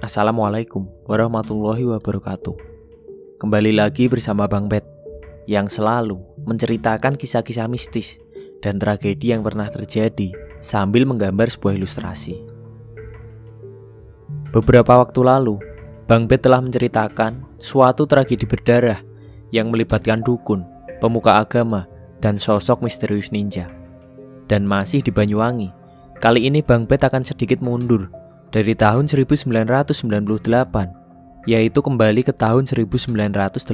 Assalamualaikum warahmatullahi wabarakatuh. Kembali lagi bersama Bang Bet yang selalu menceritakan kisah-kisah mistis dan tragedi yang pernah terjadi sambil menggambar sebuah ilustrasi. Beberapa waktu lalu, Bang Bet telah menceritakan suatu tragedi berdarah yang melibatkan dukun, pemuka agama, dan sosok misterius ninja. Dan masih di Banyuwangi, kali ini Bang Bet akan sedikit mundur dari tahun 1998, yaitu kembali ke tahun 1987.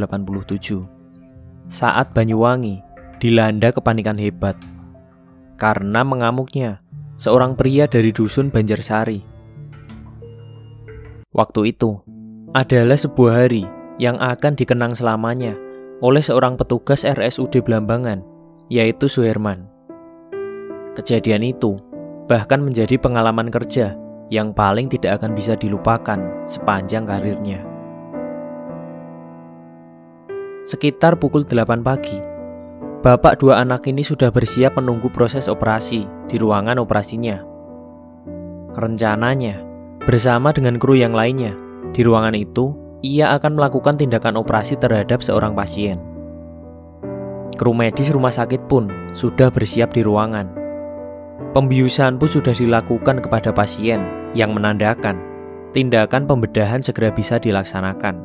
Saat Banyuwangi dilanda kepanikan hebat karena mengamuknya seorang pria dari dusun Banjarsari. Waktu itu adalah sebuah hari yang akan dikenang selamanya oleh seorang petugas RSUD Blambangan, yaitu Suherman. Kejadian itu bahkan menjadi pengalaman kerja yang paling tidak akan bisa dilupakan sepanjang karirnya. Sekitar pukul 8 pagi, bapak dua anak ini sudah bersiap menunggu proses operasi di ruangan operasinya. Rencananya, bersama dengan kru yang lainnya, di ruangan itu, ia akan melakukan tindakan operasi terhadap seorang pasien. Kru medis rumah sakit pun sudah bersiap di ruangan. Pembiusan pun sudah dilakukan kepada pasien yang menandakan tindakan pembedahan segera bisa dilaksanakan.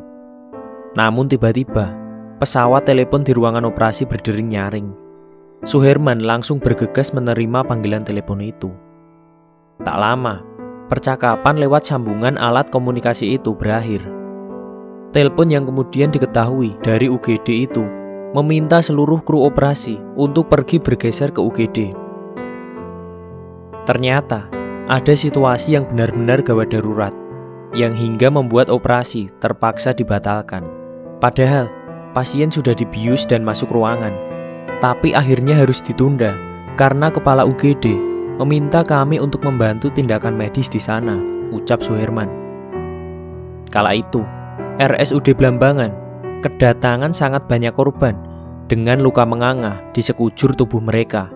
Namun tiba-tiba, pesawat telepon di ruangan operasi berdering nyaring. Suherman langsung bergegas menerima panggilan telepon itu. Tak lama, percakapan lewat sambungan alat komunikasi itu berakhir. Telepon yang kemudian diketahui dari UGD itu meminta seluruh kru operasi untuk pergi bergeser ke UGD. Ternyata, ada situasi yang benar-benar gawat darurat, yang hingga membuat operasi terpaksa dibatalkan. Padahal, pasien sudah dibius dan masuk ruangan, tapi akhirnya harus ditunda, karena kepala UGD meminta kami untuk membantu tindakan medis di sana, ucap Suherman. Kala itu, RSUD Blambangan kedatangan sangat banyak korban dengan luka menganga di sekujur tubuh mereka.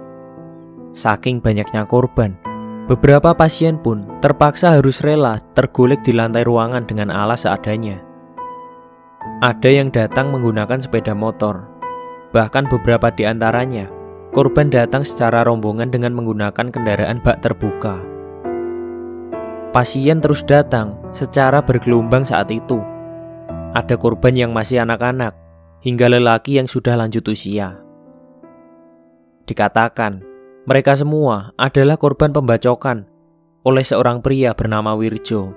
Saking banyaknya korban, beberapa pasien pun terpaksa harus rela tergolek di lantai ruangan dengan alas seadanya. Ada yang datang menggunakan sepeda motor. Bahkan beberapa di antaranya, korban datang secara rombongan dengan menggunakan kendaraan bak terbuka. Pasien terus datang secara bergelombang saat itu. Ada korban yang masih anak-anak, hingga lelaki yang sudah lanjut usia. Dikatakan, mereka semua adalah korban pembacokan oleh seorang pria bernama Wirjo.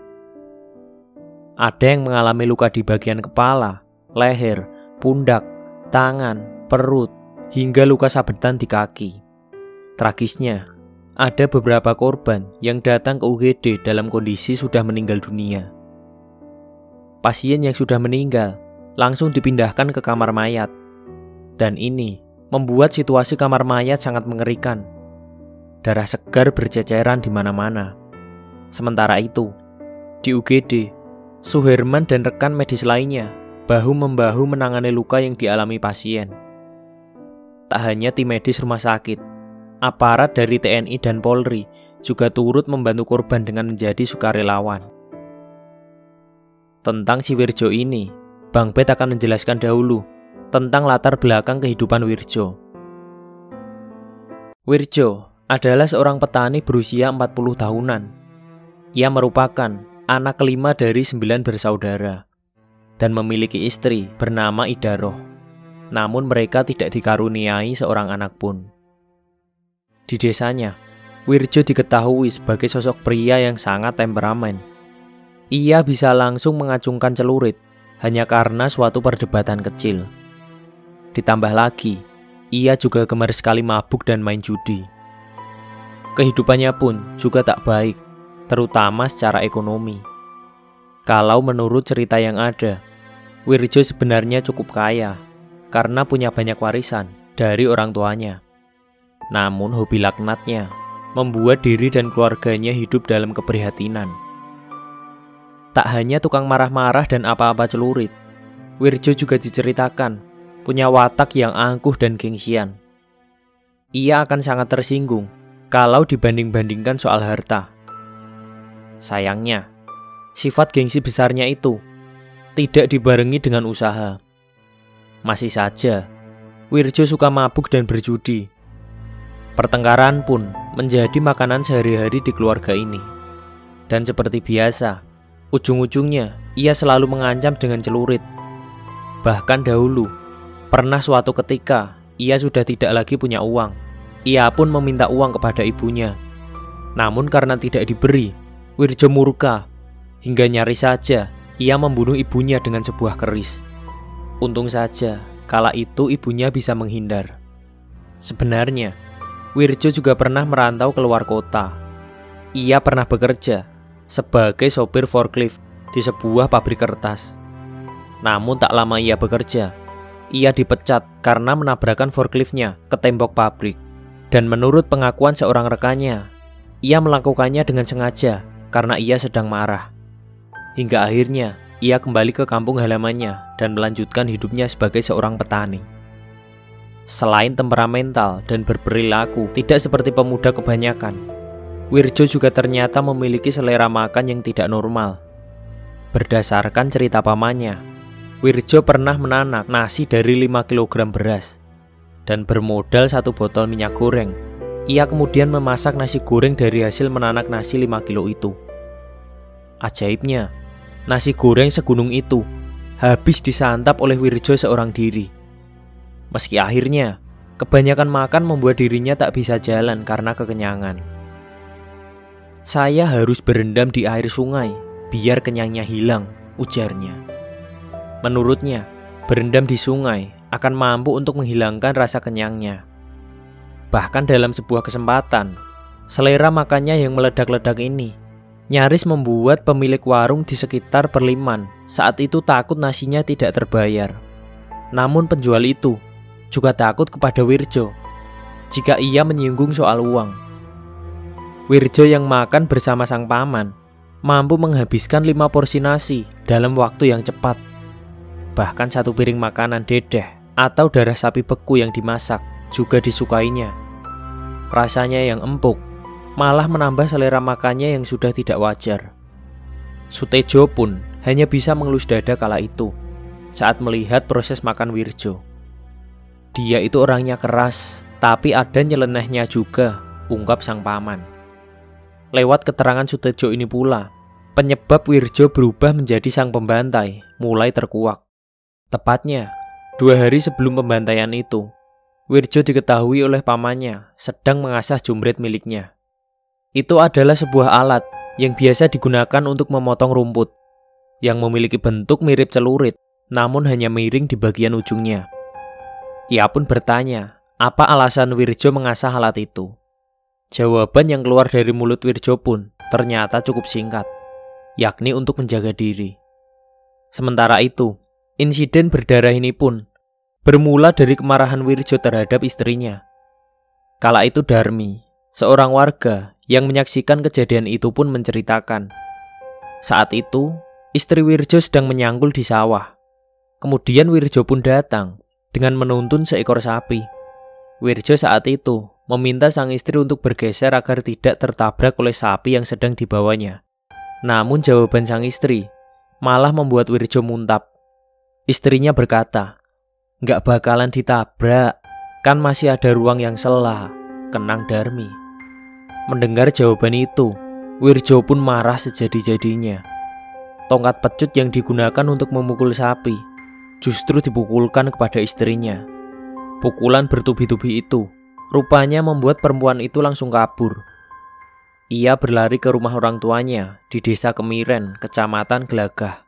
Ada yang mengalami luka di bagian kepala, leher, pundak, tangan, perut, hingga luka sabetan di kaki. Tragisnya, ada beberapa korban yang datang ke UGD dalam kondisi sudah meninggal dunia. Pasien yang sudah meninggal langsung dipindahkan ke kamar mayat. Dan ini membuat situasi kamar mayat sangat mengerikan. Darah segar berceceran di mana-mana. Sementara itu, di UGD, Suherman dan rekan medis lainnya bahu-membahu menangani luka yang dialami pasien. Tak hanya tim medis rumah sakit, aparat dari TNI dan Polri juga turut membantu korban dengan menjadi sukarelawan. Tentang si Wirjo ini, Bang Bet akan menjelaskan dahulu tentang latar belakang kehidupan Wirjo. Wirjo adalah seorang petani berusia 40 tahunan. Ia merupakan anak kelima dari 9 bersaudara dan memiliki istri bernama Idaroh. Namun mereka tidak dikaruniai seorang anak pun. Di desanya, Wirjo diketahui sebagai sosok pria yang sangat temperamen. Ia bisa langsung mengacungkan celurit hanya karena suatu perdebatan kecil. Ditambah lagi, ia juga gemar sekali mabuk dan main judi. Kehidupannya pun juga tak baik, terutama secara ekonomi. Kalau menurut cerita yang ada, Wirjo sebenarnya cukup kaya karena punya banyak warisan dari orang tuanya. Namun hobi laknatnya membuat diri dan keluarganya hidup dalam keprihatinan. Tak hanya tukang marah-marah dan apa-apa celurit, Wirjo juga diceritakan punya watak yang angkuh dan gengsian. Ia akan sangat tersinggung kalau dibanding-bandingkan soal harta. Sayangnya, sifat gengsi besarnya itu tidak dibarengi dengan usaha. Masih saja, Wirjo suka mabuk dan berjudi. Pertengkaran pun menjadi makanan sehari-hari di keluarga ini. Dan seperti biasa, ujung-ujungnya ia selalu mengancam dengan celurit. Bahkan dahulu, pernah suatu ketika ia sudah tidak lagi punya uang. Ia pun meminta uang kepada ibunya. Namun karena tidak diberi, Wirjo murka. Hingga nyaris saja ia membunuh ibunya dengan sebuah keris. Untung saja kala itu ibunya bisa menghindar. Sebenarnya, Wirjo juga pernah merantau keluar kota. Ia pernah bekerja sebagai sopir forklift di sebuah pabrik kertas. Namun tak lama ia bekerja, ia dipecat karena menabrakkan forkliftnya ke tembok pabrik. Dan menurut pengakuan seorang rekannya, ia melakukannya dengan sengaja karena ia sedang marah. Hingga akhirnya ia kembali ke kampung halamannya dan melanjutkan hidupnya sebagai seorang petani. Selain temperamental dan berperilaku tidak seperti pemuda kebanyakan, Wirjo juga ternyata memiliki selera makan yang tidak normal. Berdasarkan cerita pamannya, Wirjo pernah menanak nasi dari 5 kg beras. Dan bermodal 1 botol minyak goreng, ia kemudian memasak nasi goreng dari hasil menanak nasi 5 kilo itu. Ajaibnya, nasi goreng segunung itu habis disantap oleh Wirjo seorang diri. Meski akhirnya, kebanyakan makan membuat dirinya tak bisa jalan karena kekenyangan. Saya harus berendam di air sungai, biar kenyangnya hilang, ujarnya. Menurutnya, berendam di sungai akan mampu untuk menghilangkan rasa kenyangnya. Bahkan dalam sebuah kesempatan, selera makannya yang meledak-ledak ini nyaris membuat pemilik warung di sekitar Perliman saat itu takut nasinya tidak terbayar. Namun penjual itu juga takut kepada Wirjo jika ia menyinggung soal uang. Wirjo yang makan bersama sang paman mampu menghabiskan 5 porsi nasi dalam waktu yang cepat. Bahkan 1 piring makanan dedeh atau darah sapi beku yang dimasak juga disukainya. Rasanya yang empuk malah menambah selera makannya yang sudah tidak wajar. Sutejo pun hanya bisa mengelus dada kala itu saat melihat proses makan Wirjo. Dia itu orangnya keras, tapi ada nyelenehnya juga, ungkap sang paman. Lewat keterangan Sutejo ini pula, penyebab Wirjo berubah menjadi sang pembantai mulai terkuak. Tepatnya 2 hari sebelum pembantaian itu, Wirjo diketahui oleh pamannya sedang mengasah jumret miliknya. Itu adalah sebuah alat yang biasa digunakan untuk memotong rumput, yang memiliki bentuk mirip celurit, namun hanya miring di bagian ujungnya. Ia pun bertanya, apa alasan Wirjo mengasah alat itu? Jawaban yang keluar dari mulut Wirjo pun ternyata cukup singkat, yakni untuk menjaga diri. Sementara itu, insiden berdarah ini pun bermula dari kemarahan Wirjo terhadap istrinya. Kala itu Darmi, seorang warga yang menyaksikan kejadian itu pun menceritakan. Saat itu, istri Wirjo sedang menyanggul di sawah. Kemudian Wirjo pun datang dengan menuntun seekor sapi. Wirjo saat itu meminta sang istri untuk bergeser agar tidak tertabrak oleh sapi yang sedang dibawanya. Namun jawaban sang istri malah membuat Wirjo muntap. Istrinya berkata, "Nggak bakalan ditabrak, kan masih ada ruang yang sela," kenang Darmi. Mendengar jawaban itu, Wirjo pun marah sejadi-jadinya. Tongkat pecut yang digunakan untuk memukul sapi justru dipukulkan kepada istrinya. Pukulan bertubi-tubi itu rupanya membuat perempuan itu langsung kabur. Ia berlari ke rumah orang tuanya di desa Kemiren, kecamatan Gelagah.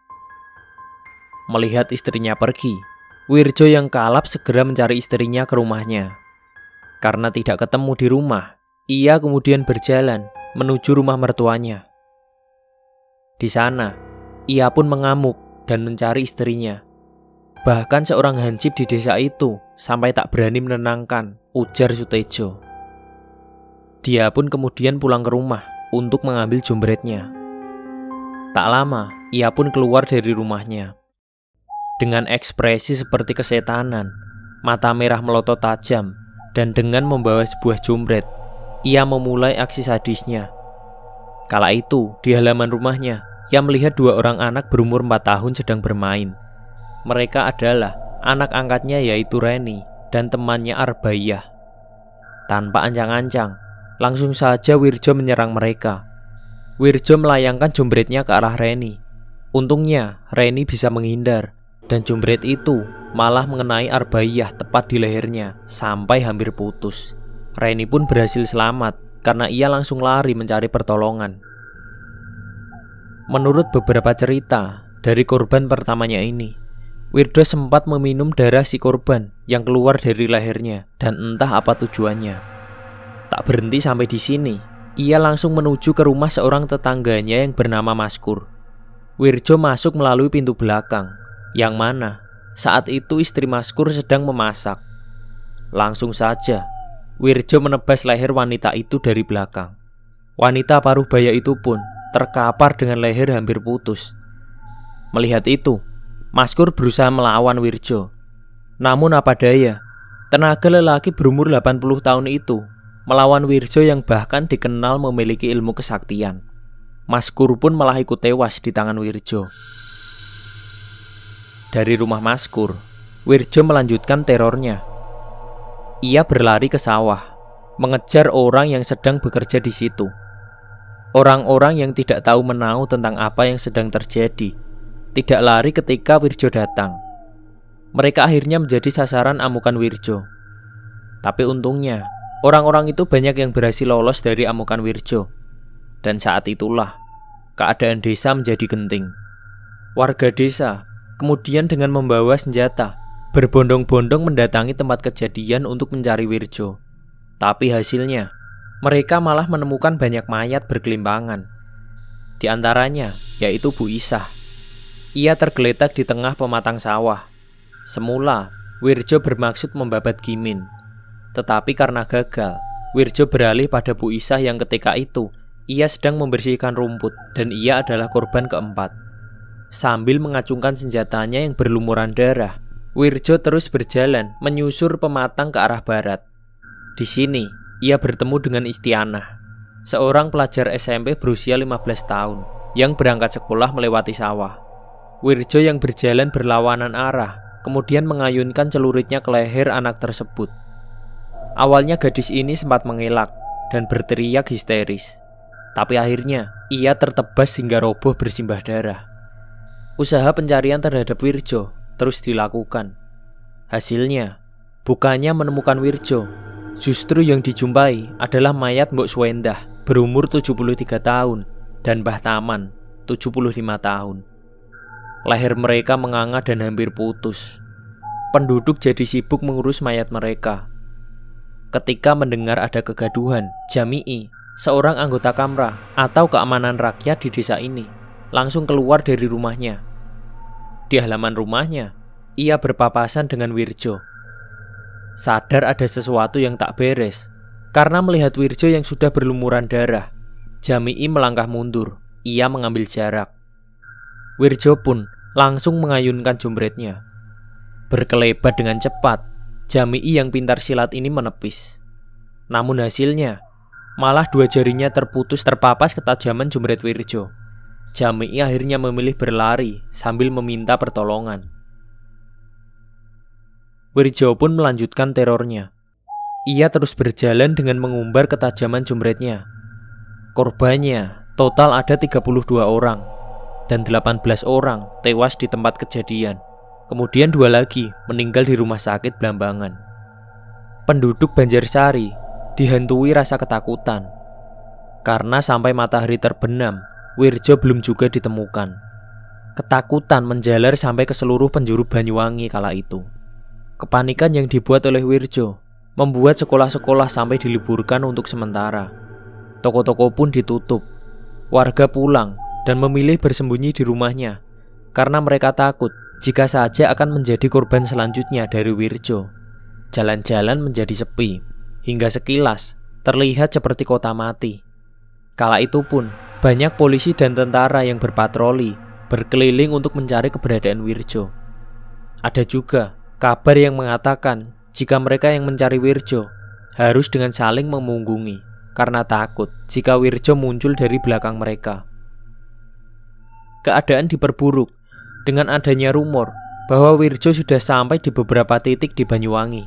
Melihat istrinya pergi, Wirjo yang kalap segera mencari istrinya ke rumahnya. Karena tidak ketemu di rumah, ia kemudian berjalan menuju rumah mertuanya. Di sana, ia pun mengamuk dan mencari istrinya. Bahkan seorang hansip di desa itu sampai tak berani menenangkan, ujar Sutejo. Dia pun kemudian pulang ke rumah untuk mengambil jumretnya. Tak lama, ia pun keluar dari rumahnya. Dengan ekspresi seperti kesetanan, mata merah melotot tajam, dan dengan membawa sebuah jumret, ia memulai aksi sadisnya. Kala itu, di halaman rumahnya, ia melihat dua orang anak berumur 4 tahun sedang bermain. Mereka adalah anak angkatnya yaitu Reni dan temannya Arbaiyah. Tanpa ancang-ancang, langsung saja Wirjo menyerang mereka. Wirjo melayangkan jumbretnya ke arah Reni. Untungnya Reni bisa menghindar dan jumbret itu malah mengenai Arbaiyah tepat di lehernya sampai hampir putus. Reni pun berhasil selamat karena ia langsung lari mencari pertolongan. Menurut beberapa cerita dari korban pertamanya ini, Wirjo sempat meminum darah si korban yang keluar dari lehernya dan entah apa tujuannya. Tak berhenti sampai di sini, ia langsung menuju ke rumah seorang tetangganya yang bernama Maskur. Wirjo masuk melalui pintu belakang, yang mana saat itu istri Maskur sedang memasak. Langsung saja, Wirjo menebas leher wanita itu dari belakang. Wanita paruh baya itu pun terkapar dengan leher hampir putus. Melihat itu, Maskur berusaha melawan Wirjo. Namun apa daya, tenaga lelaki berumur 80 tahun itu melawan Wirjo yang bahkan dikenal memiliki ilmu kesaktian. Maskur pun malah ikut tewas di tangan Wirjo. Dari rumah Maskur, Wirjo melanjutkan terornya. Ia berlari ke sawah, mengejar orang yang sedang bekerja di situ. Orang-orang yang tidak tahu menahu tentang apa yang sedang terjadi tidak lari ketika Wirjo datang. Mereka akhirnya menjadi sasaran amukan Wirjo. Tapi untungnya, orang-orang itu banyak yang berhasil lolos dari amukan Wirjo. Dan saat itulah keadaan desa menjadi genting. Warga desa kemudian dengan membawa senjata berbondong-bondong mendatangi tempat kejadian untuk mencari Wirjo. Tapi hasilnya, mereka malah menemukan banyak mayat bergelimpangan. Di antaranya yaitu Bu Isah. Ia tergeletak di tengah pematang sawah. Semula Wirjo bermaksud membabat Gimin, tetapi karena gagal, Wirjo beralih pada Bu Isah yang ketika itu ia sedang membersihkan rumput dan ia adalah korban keempat. Sambil mengacungkan senjatanya yang berlumuran darah, Wirjo terus berjalan menyusur pematang ke arah barat. Di sini ia bertemu dengan Istianah, seorang pelajar SMP berusia 15 tahun yang berangkat sekolah melewati sawah. Wirjo yang berjalan berlawanan arah kemudian mengayunkan celuritnya ke leher anak tersebut. Awalnya gadis ini sempat mengelak dan berteriak histeris, tapi akhirnya ia tertebas hingga roboh bersimbah darah. Usaha pencarian terhadap Wirjo terus dilakukan. Hasilnya, bukannya menemukan Wirjo, justru yang dijumpai adalah mayat Mbok Swendah berumur 73 tahun dan Mbah Taman 75 tahun. Leher mereka menganga dan hampir putus. Penduduk jadi sibuk mengurus mayat mereka. Ketika mendengar ada kegaduhan, Jami'i, seorang anggota Kamrah atau keamanan rakyat di desa ini, langsung keluar dari rumahnya. Di halaman rumahnya, ia berpapasan dengan Wirjo. Sadar ada sesuatu yang tak beres, karena melihat Wirjo yang sudah berlumuran darah, Jami'i melangkah mundur. Ia mengambil jarak. Wirjo pun langsung mengayunkan jumbretnya. Berkelebat dengan cepat, Jami'i yang pintar silat ini menepis. Namun hasilnya, malah 2 jarinya terputus terpapas ketajaman jumbret Wirjo. Jami'i akhirnya memilih berlari sambil meminta pertolongan. Wirjo pun melanjutkan terornya. Ia terus berjalan dengan mengumbar ketajaman jumbretnya. Korbannya total ada 32 orang dan 18 orang tewas di tempat kejadian. Kemudian 2 lagi meninggal di rumah sakit Blambangan. Penduduk Banjarsari dihantui rasa ketakutan karena sampai matahari terbenam, Wirjo belum juga ditemukan. Ketakutan menjalar sampai ke seluruh penjuru Banyuwangi kala itu. Kepanikan yang dibuat oleh Wirjo membuat sekolah-sekolah sampai diliburkan untuk sementara. Toko-toko pun ditutup. Warga pulang dan memilih bersembunyi di rumahnya karena mereka takut jika saja akan menjadi korban selanjutnya dari Wirjo. Jalan-jalan menjadi sepi, hingga sekilas terlihat seperti kota mati. Kala itu pun banyak polisi dan tentara yang berpatroli berkeliling untuk mencari keberadaan Wirjo. Ada juga kabar yang mengatakan jika mereka yang mencari Wirjo harus dengan saling memunggungi karena takut jika Wirjo muncul dari belakang mereka. keadaan diperburuk dengan adanya rumor bahwa Wirjo sudah sampai di beberapa titik di Banyuwangi.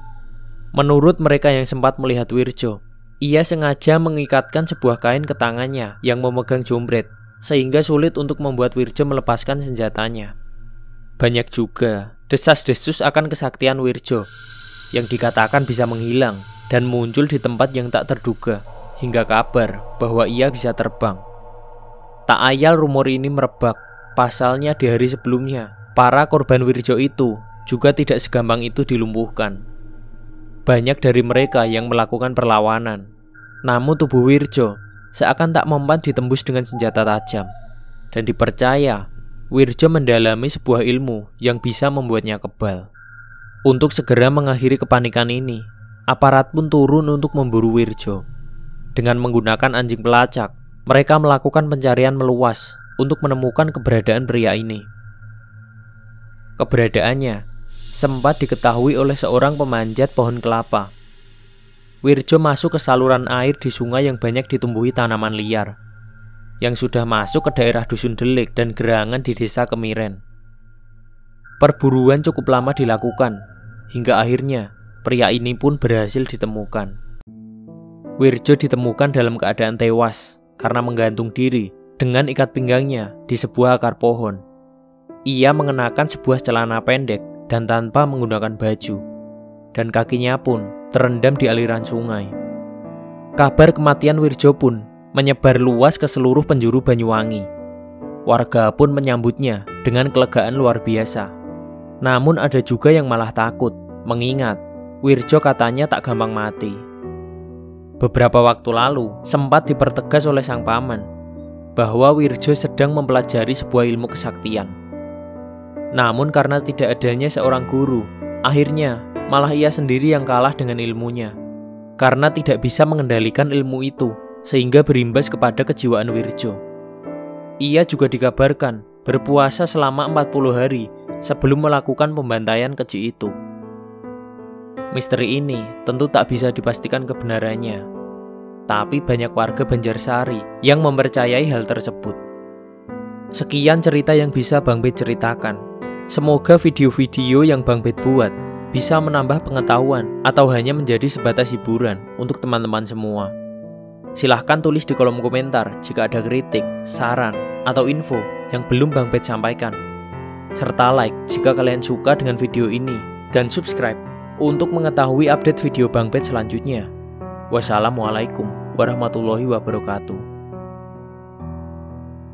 Menurut mereka yang sempat melihat Wirjo, ia sengaja mengikatkan sebuah kain ke tangannya yang memegang jombret, sehingga sulit untuk membuat Wirjo melepaskan senjatanya. Banyak juga desas-desus akan kesaktian Wirjo yang dikatakan bisa menghilang dan muncul di tempat yang tak terduga, hingga kabar bahwa ia bisa terbang. Tak ayal rumor ini merebak. Pasalnya di hari sebelumnya, para korban Wirjo itu juga tidak segampang itu dilumpuhkan. Banyak dari mereka yang melakukan perlawanan, namun tubuh Wirjo seakan tak mempan ditembus dengan senjata tajam. Dan dipercaya Wirjo mendalami sebuah ilmu yang bisa membuatnya kebal. Untuk segera mengakhiri kepanikan ini, aparat pun turun untuk memburu Wirjo. Dengan menggunakan anjing pelacak, mereka melakukan pencarian meluas untuk menemukan keberadaan pria ini. Keberadaannya sempat diketahui oleh seorang pemanjat pohon kelapa. Wirjo masuk ke saluran air di sungai yang banyak ditumbuhi tanaman liar, yang sudah masuk ke daerah Dusun Delik dan Gerangan di desa Kemiren. Perburuan cukup lama dilakukan, hingga akhirnya pria ini pun berhasil ditemukan. Wirjo ditemukan dalam keadaan tewas karena menggantung diri dengan ikat pinggangnya di sebuah akar pohon. Ia mengenakan sebuah celana pendek dan tanpa menggunakan baju, dan kakinya pun terendam di aliran sungai. Kabar kematian Wirjo pun menyebar luas ke seluruh penjuru Banyuwangi. Warga pun menyambutnya dengan kelegaan luar biasa. Namun ada juga yang malah takut, mengingat Wirjo katanya tak gampang mati. Beberapa waktu lalu sempat dipertegas oleh sang paman bahwa Wirjo sedang mempelajari sebuah ilmu kesaktian. Namun karena tidak adanya seorang guru, akhirnya malah ia sendiri yang kalah dengan ilmunya. Karena tidak bisa mengendalikan ilmu itu, sehingga berimbas kepada kejiwaan Wirjo. Ia juga dikabarkan berpuasa selama 40 hari sebelum melakukan pembantaian keji itu. Misteri ini tentu tak bisa dipastikan kebenarannya, tapi banyak warga Banjarsari yang mempercayai hal tersebut. Sekian cerita yang bisa Bang Bet ceritakan. Semoga video-video yang Bang Bet buat bisa menambah pengetahuan atau hanya menjadi sebatas hiburan untuk teman-teman semua. Silahkan tulis di kolom komentar jika ada kritik, saran, atau info yang belum Bang Bet sampaikan. Serta like jika kalian suka dengan video ini, dan subscribe untuk mengetahui update video Bang Bet selanjutnya. Wassalamualaikum warahmatullahi wabarakatuh.